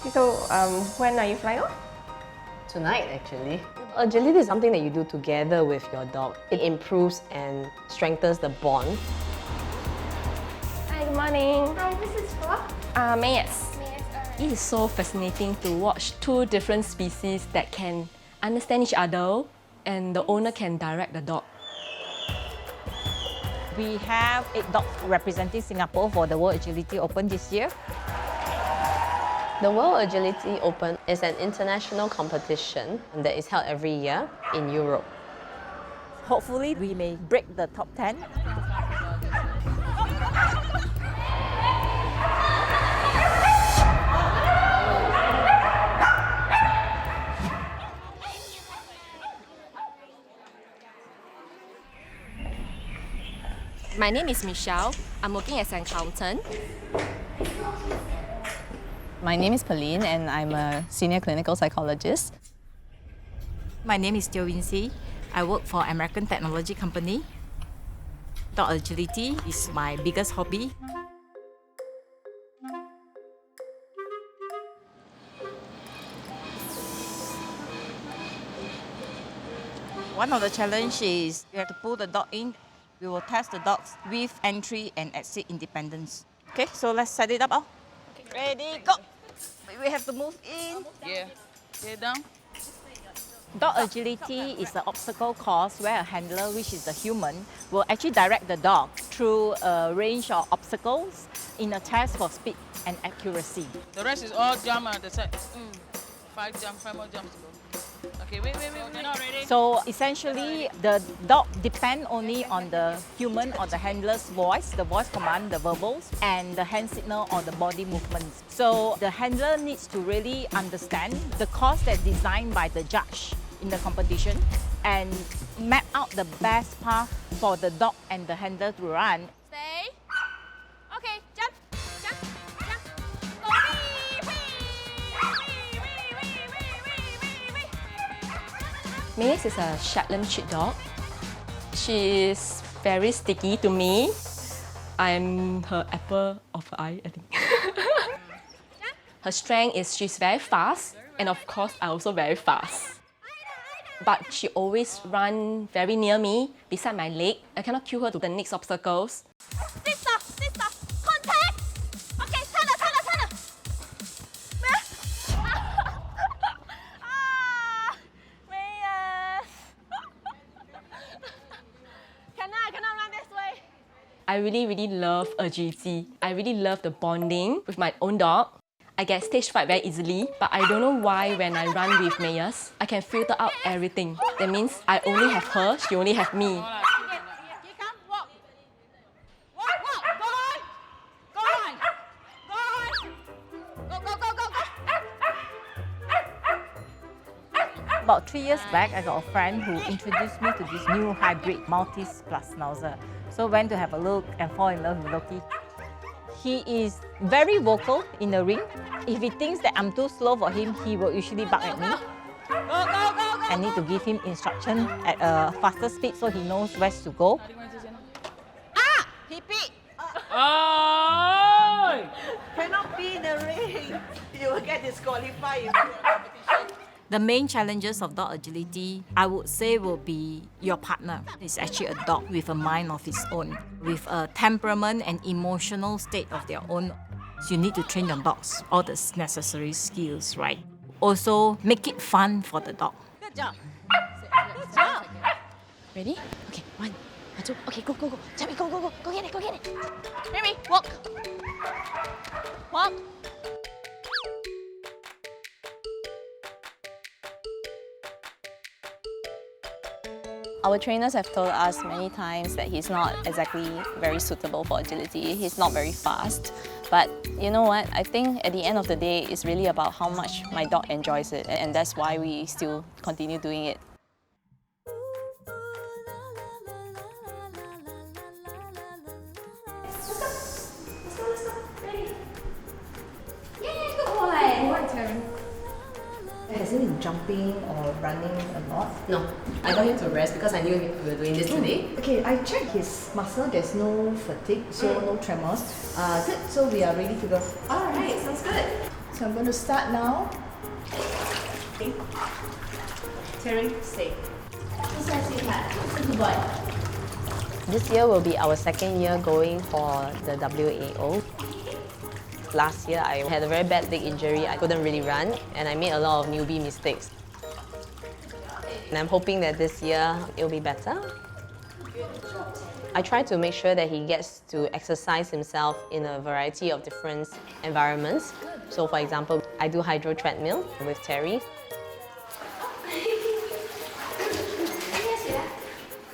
So, when are you flying off? Tonight, actually. Agility is something that you do together with your dog. It improves and strengthens the bond. Hi, good morning. Hi, this is for Mayes. It is so fascinating to watch two different species that can understand each other and the owner can direct the dog. We have 8 dogs representing Singapore for the World Agility Open this year. The World Agility Open is an international competition that is held every year in Europe. Hopefully, we may break the top 10. My name is Michelle. I'm working as an accountant. My name is Pauline and I'm a senior clinical psychologist. My name is Teo Wincy. I work for American technology company. Dog agility is my biggest hobby. One of the challenges is you have to pull the dog in. We will test the dogs with entry and exit independence. Okay, so let's set it up. Ready, go! We have to move in. Yeah. Get down. Dog agility is an obstacle course where a handler, which is a human, will actually direct the dog through a range of obstacles in a test for speed and accuracy. The rest is all jump at the side. 5 more jumps to go. Okay, wait. You're not ready. So essentially, the dog depends only on the human or the handler's voice, the voice command, the verbals, and the hand signal or the body movements. So the handler needs to really understand the course that's designed by the judge in the competition and map out the best path for the dog and the handler to run. Stay. Okay, jump. Mayes is a Shetland sheepdog. She is very sticky to me. I'm her apple of the eye, I think. Her strength is she's very fast, and of course, I'm also very fast. But she always runs very near me, beside my leg. I cannot cue her to the next obstacles. Sister, contact. Okay, turn her. Cannot run this way. I really love agility. I really love the bonding with my own dog. I get stage fright very easily, but I don't know why when I run with Mayes, I can filter out everything. That means I only have her, she only have me. Walk. Go. About 3 years back, I got a friend who introduced me to this new hybrid Maltese plus Schnauzer. So went to have a look and fall in love with Loki. He is very vocal in the ring. If he thinks that I'm too slow for him, he will usually bark at me. Go. I need to give him instruction at a faster speed so he knows where to go. He peed. Oh! Cannot be in the ring. You will get disqualified in competition. The main challenges of dog agility, I would say, will be your partner. It's actually a dog with a mind of its own, with a temperament and emotional state of their own. So you need to train your dogs, all the necessary skills, right? Also, make it fun for the dog. Good job. Ready? Okay, 1, 2, okay, go. Jump it, go. Go get it. Mary, walk. Our trainers have told us many times that he's not exactly very suitable for agility. He's not very fast. But you know what? I think at the end of the day, it's really about how much my dog enjoys it. And that's why we still continue doing it. Yay, good boy. Hasn't jumping or running a lot? No, I got him to rest because I knew we were doing this today. Okay, I checked his muscle. There's no fatigue, so no tremors. Good. So we are ready to go. Alright, sounds good. So I'm going to start now. Okay. Terry, stay. Good boy. This year will be our second year going for the WAO. Last year, I had a very bad leg injury. I couldn't really run, and I made a lot of newbie mistakes. And I'm hoping that this year it'll be better. I try to make sure that he gets to exercise himself in a variety of different environments. So for example, I do hydro treadmill with Terry.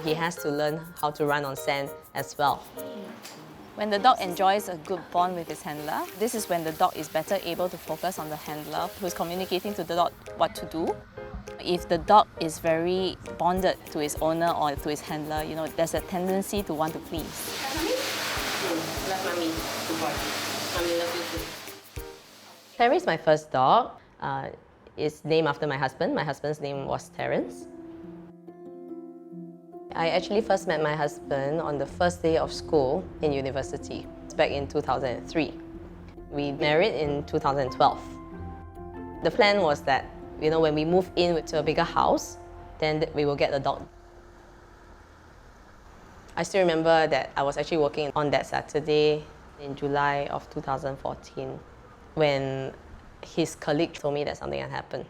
He has to learn how to run on sand as well. When the dog enjoys a good bond with his handler, this is when the dog is better able to focus on the handler who is communicating to the dog what to do. If the dog is very bonded to his owner or to his handler, you know, there's a tendency to want to please. Love mommy. Good boy. Mommy love you too. Terry is my first dog. It's named after my husband. My husband's name was Terence. I actually first met my husband on the first day of school in university. It's back in 2003. We married in 2012. The plan was that, you know, when we move in to a bigger house, then we will get a dog. I still remember that I was actually working on that Saturday in July of 2014 when his colleague told me that something had happened.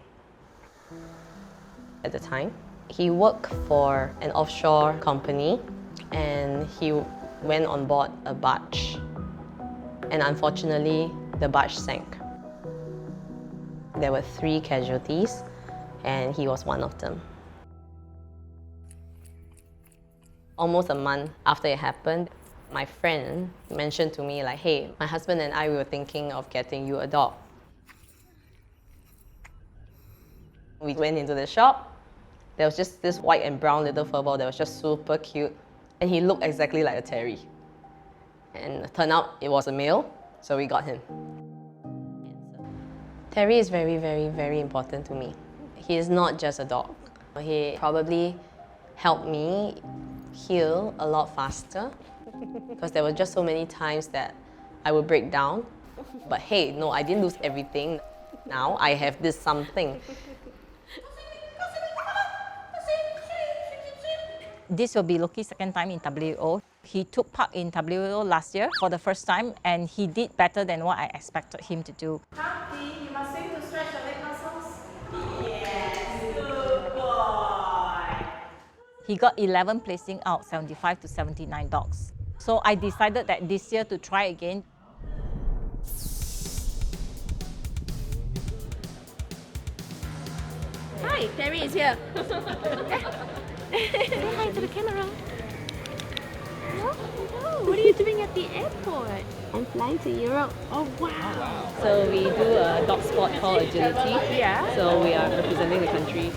At the time, he worked for an offshore company and he went on board a barge. And unfortunately, the barge sank. There were 3 casualties and he was one of them. Almost a month after it happened, my friend mentioned to me like, hey, my husband and I were thinking of getting you a dog. We went into the shop. There was just this white and brown little fur ball that was just super cute. And he looked exactly like a Terry. And it turned out it was a male, so we got him. Terry is very, very, very important to me. He is not just a dog. He probably helped me heal a lot faster because there were just so many times that I would break down. But hey, no, I didn't lose everything. Now I have this something. This will be Loki's second time in WO. He took part in WO last year for the first time and he did better than what I expected him to do. You must swing to stretch your leg muscles. Yes, good boy. He got 11 placing out 75 to 79 dogs. So I decided that this year to try again. Hi, Terry is here. Say hi to the camera. What are you doing at the airport? I'm flying to Europe. Oh, wow. So we do a dog sport called agility. Yeah. So we are representing the country.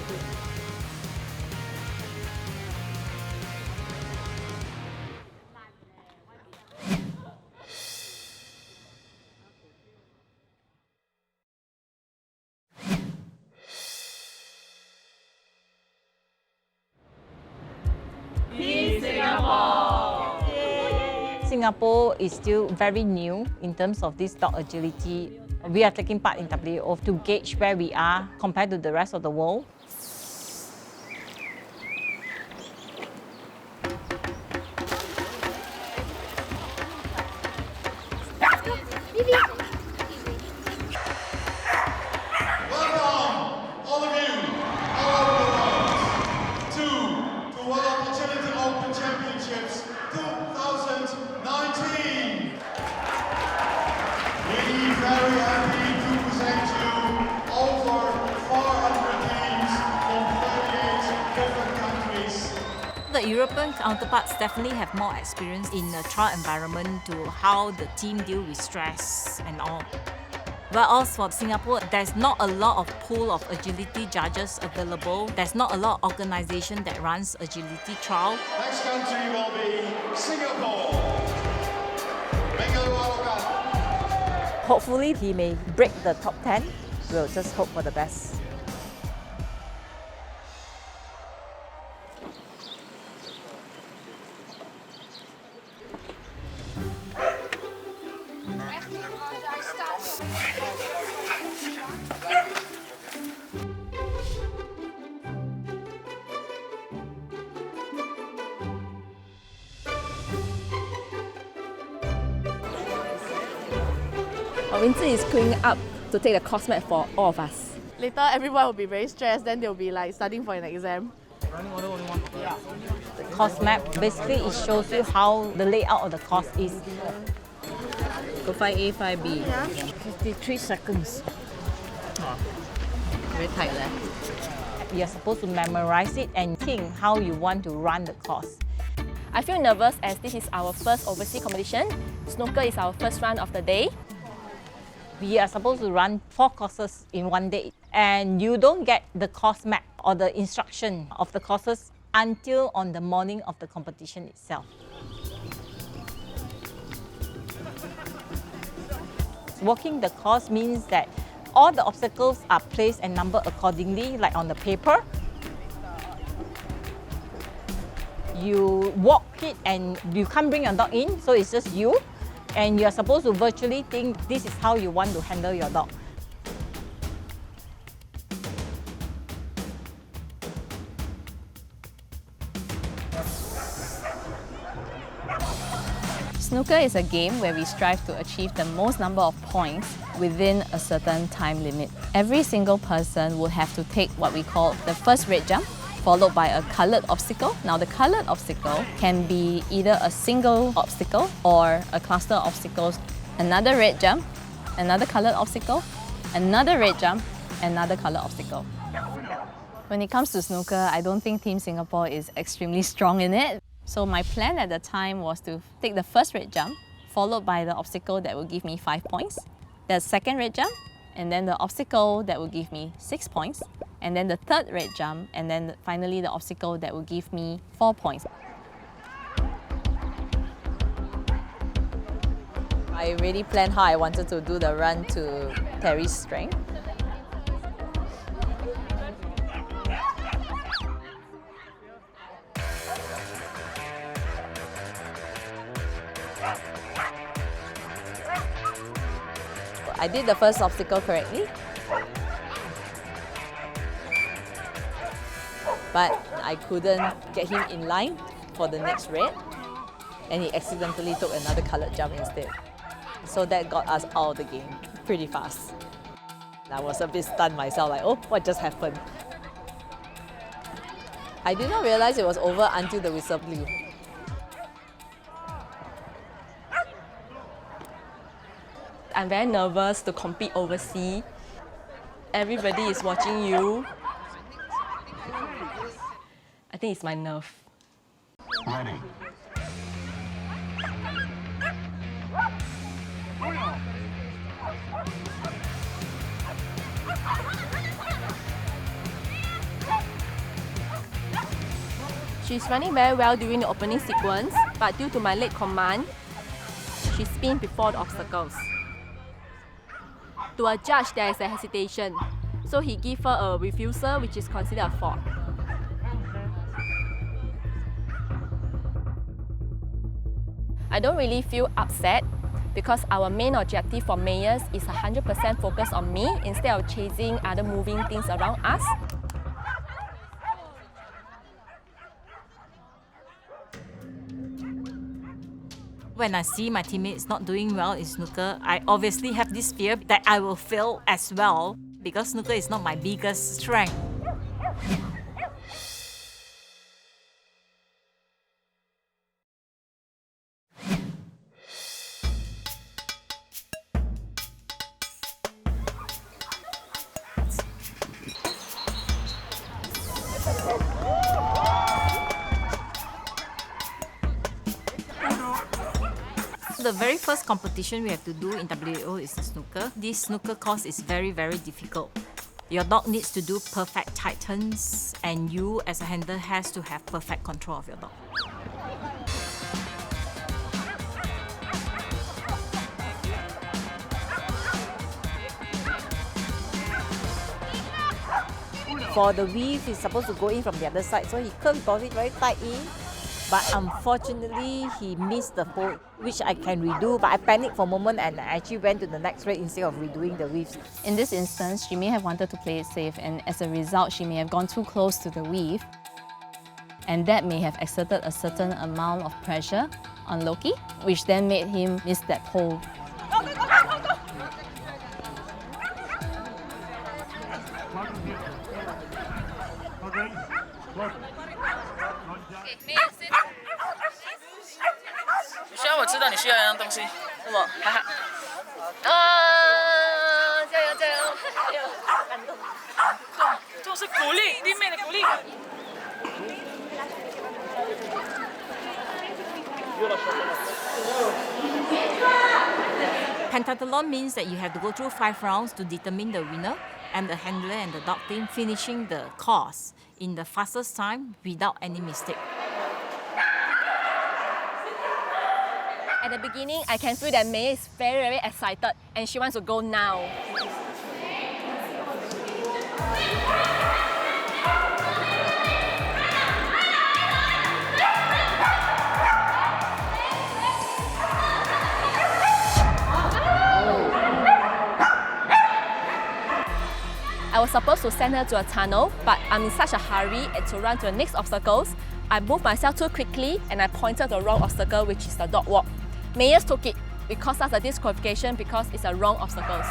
Singapore is still very new in terms of this dog agility. We are taking part in WO to gauge where we are compared to the rest of the world. Very happy to present you over 400 teams from 38 different countries. The European counterparts definitely have more experience in a trial environment to how the team deal with stress and all. Whereas for Singapore, there's not a lot of pool of agility judges available. There's not a lot of organization that runs agility trial. Next country will be Singapore. Hopefully he may break the top 10. We'll just hope for the best. Winter is queuing up to take the course map for all of us. Later, everyone will be very stressed, then they'll be like studying for an exam. The course map, basically it shows you how the layout of the course is. Go 5A, 5B. 53 seconds. Very tight there. You're supposed to memorize it and think how you want to run the course. I feel nervous as this is our first overseas competition. Snooker is our first run of the day. We are supposed to run 4 courses in one day, and you don't get the course map or the instruction of the courses until on the morning of the competition itself. Walking the course means that all the obstacles are placed and numbered accordingly, like on the paper. You walk it and you can't bring your dog in, so it's just you. And you're supposed to virtually think this is how you want to handle your dog. Snooker is a game where we strive to achieve the most number of points within a certain time limit. Every single person will have to take what we call the first red jump, followed by a coloured obstacle. Now the coloured obstacle can be either a single obstacle or a cluster of obstacles. Another red jump, another coloured obstacle, another red jump, another coloured obstacle. When it comes to snooker, I don't think Team Singapore is extremely strong in it. So my plan at the time was to take the first red jump, followed by the obstacle that will give me 5 points, the second red jump, and then the obstacle that will give me 6 points, and then the third red jump, and then finally the obstacle that will give me 4 points. I really planned how I wanted to do the run to Terry's strength. I did the first obstacle correctly, but I couldn't get him in line for the next red, and he accidentally took another coloured jump instead. So that got us out of the game pretty fast. I was a bit stunned myself, like, oh, what just happened? I did not realize it was over until the whistle blew. I'm very nervous to compete overseas. Everybody is watching you. I think it's my nerve. Ready. She's running very well during the opening sequence, but due to my late command, she spins before the obstacles. To a judge, there is a hesitation, so he gave her a refusal, which is considered a fault. I don't really feel upset because our main objective for Mayors is 100% focus on me instead of chasing other moving things around us. When I see my teammates not doing well in snooker, I obviously have this fear that I will fail as well because snooker is not my biggest strength. The very first competition we have to do in WO is the snooker. This snooker course is very, very difficult. Your dog needs to do perfect tight turns, and you as a handler has to have perfect control of your dog. For the weave, he's supposed to go in from the other side, so he curved body very tight in. But unfortunately, he missed the pole, which I can redo. But I panicked for a moment and I actually went to the next race instead of redoing the weaves. In this instance, she may have wanted to play it safe, and as a result, she may have gone too close to the weave. And that may have exerted a certain amount of pressure on Loki, which then made him miss that pole. Michelle， 我知道你需要一样东西，什么？哈哈。加油加油！就是鼓励，弟妹的鼓励。 Pentathlon means that you have to go through 5 rounds to determine the winner, and the handler and the dog team finishing the course in the fastest time without any mistake. At the beginning, I can feel that May is very, very excited and she wants to go now. I was supposed to send her to a tunnel, but I'm in such a hurry to run to the next obstacles. I moved myself too quickly and I pointed the wrong obstacle, which is the dog walk. Mayers took it. It cost us a disqualification because it's a wrong obstacles.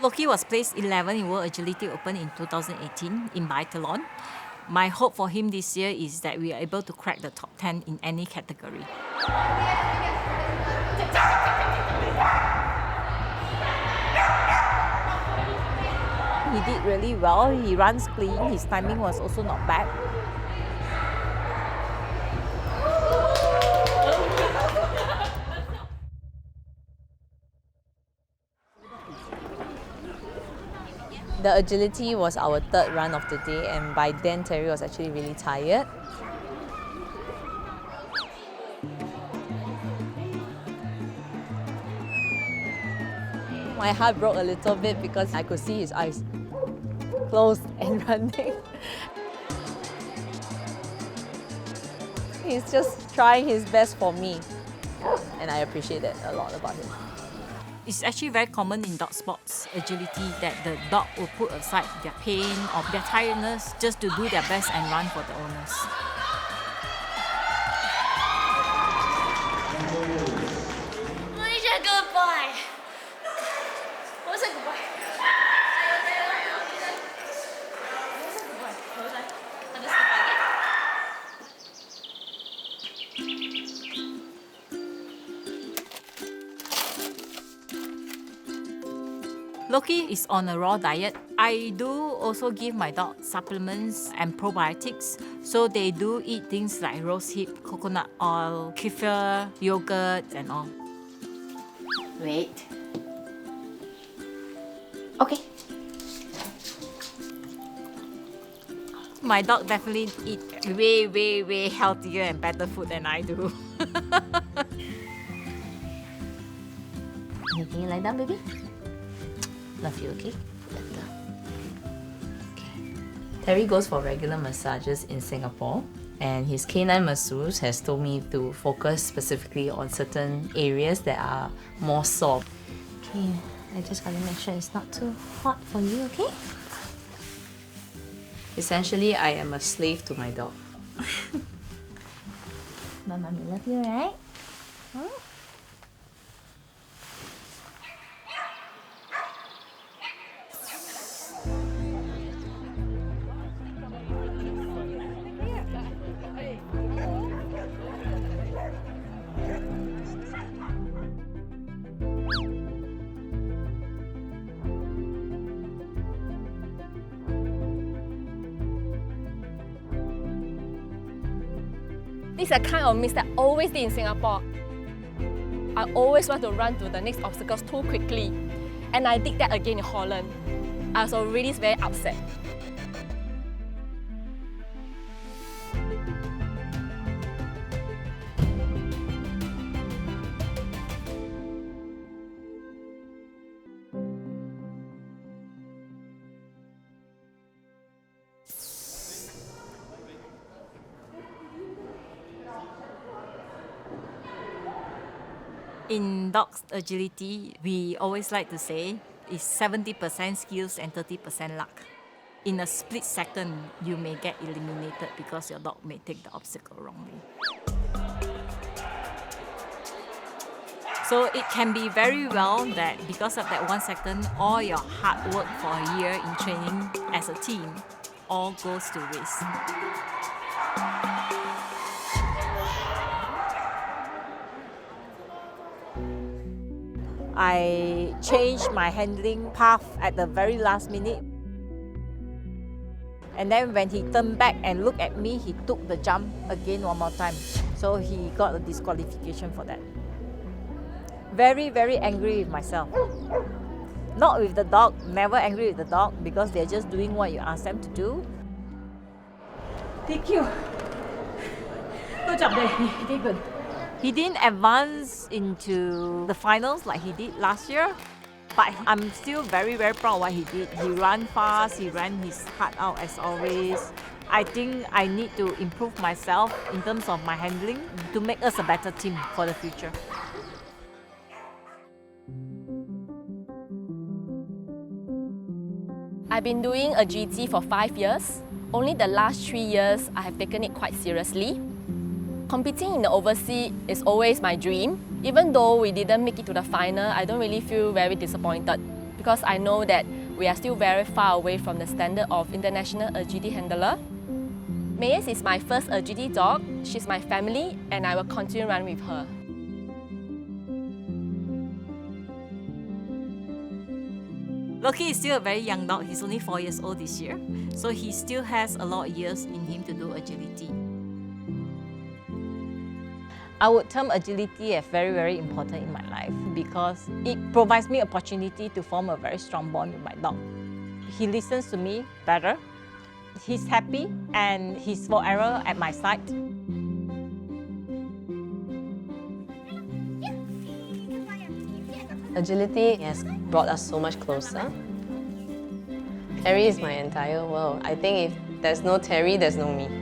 Loki was placed 11 in World Agility Open in 2018 in Biathlon. My hope for him this year is that we are able to crack the top 10 in any category. He did really well. He runs clean. His timing was also not bad. The agility was our third run of the day, and by then Terry was actually really tired. My heart broke a little bit because I could see his eyes closed and running. He's just trying his best for me, and I appreciate that a lot about him. It's actually very common in dog sports agility that the dog will put aside their pain or their tiredness just to do their best and run for the owners. Good boy. What's a good boy? Loki is on a raw diet. I do also give my dog supplements and probiotics. So they do eat things like rose hip, coconut oil, kefir, yogurt and all. Wait. Okay. My dog definitely eat way healthier and better food than I do. Can you lie down, baby? Love you, okay? Better. Okay. Terry goes for regular massages in Singapore, and his canine masseuse has told me to focus specifically on certain areas that are more sore. Okay, I just gotta make sure it's not too hot for you, okay? Essentially, I am a slave to my dog. Mama, we love you, right? Huh? This is a kind of mistake I always did in Singapore. I always want to run to the next obstacles too quickly. And I did that again in Holland. I was already very upset. In dogs agility, we always like to say it's 70% skills and 30% luck. In a split second, you may get eliminated because your dog may take the obstacle wrongly. So it can be very well that because of that 1 second, all your hard work for a year in training as a team all goes to waste. I changed my handling path at the very last minute. And then when he turned back and looked at me, he took the jump again one more time. So he got a disqualification for that. Very, very angry with myself. Not with the dog, never angry with the dog because they're just doing what you ask them to do. Thank you. Good job there. You did good. He didn't advance into the finals like he did last year, but I'm still very, very proud of what he did. He ran fast, he ran his heart out as always. I think I need to improve myself in terms of my handling to make us a better team for the future. I've been doing agility for 5 years. Only the last 3 years, I have taken it quite seriously. Competing in the overseas is always my dream. Even though we didn't make it to the final, I don't really feel very disappointed because I know that we are still very far away from the standard of international agility handler. Mayes is my first agility dog. She's my family and I will continue to run with her. Loki is still a very young dog. He's only 4 years old this year. So he still has a lot of years in him to do agility. I would term agility as very, very important in my life because it provides me opportunity to form a very strong bond with my dog. He listens to me better, he's happy, and he's forever at my side. Agility has brought us so much closer. Terry is my entire world. I think if there's no Terry, there's no me.